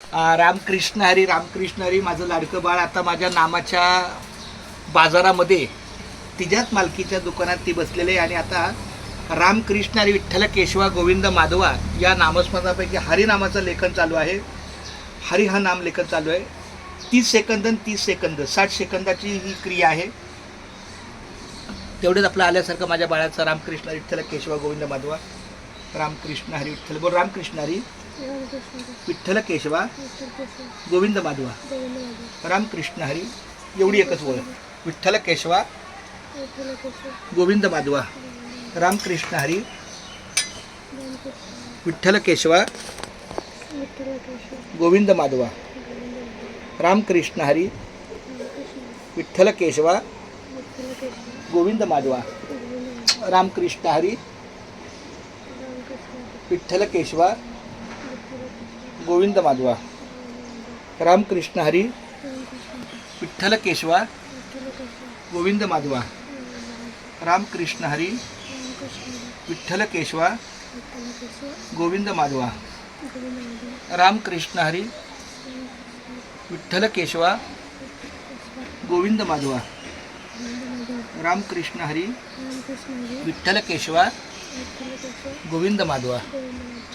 रामकृष्ण हरी, रामकृष्ण हरी. माझं लाडकं बाळ आता माझ्या नामाच्या बाजारामध्ये तिच्याच मालकीच्या दुकानात ती बसलेली आहे. आणि आता रामकृष्ण हरी, विठ्ठल केशवा गोविंद माधवा या नामस्मरणापैकी हरी नामाचं लेखन चालू आहे. हरी हा नाम लेखन चालू आहे. 30 सेकंद आणि 30 सेकंद 60 सेकंदाची ही क्रिया आहे. तेवढेच आपलं आल्यासारखं माझ्या बाळाचं रामकृष्ण हरी, विठ्ठल केशवा गोविंद माधवा. रामकृष्ण हरी विठ्ठल बोल. रामकृष्ण हरी विठ्ठल केशवा गोविंद माधवा. रामकृष्ण हरी एवढी एकच बोल. विठ्ठल केशवा गोविंद माधवा. रामकृष्ण हरी विठ्ठल केशवा गोविंद माधवा. रामकृष्ण हरी विठ्ठल केशवा गोविंद माधवा. रामकृष्ण हरी विठ्ठल केशवा गोविंद माधवा. रामकृष्ण हरी विठ्ठल केशवा गोविंद माधवा. रामकृष्ण हरी विठ्ठल केशवा गोविंद माधवा. रामकृष्ण हरी विठ्ठल केशवा गोविंद माधवा. रामकृष्ण हरी विठ्ठल केशवा गोविंद माधवा. चल.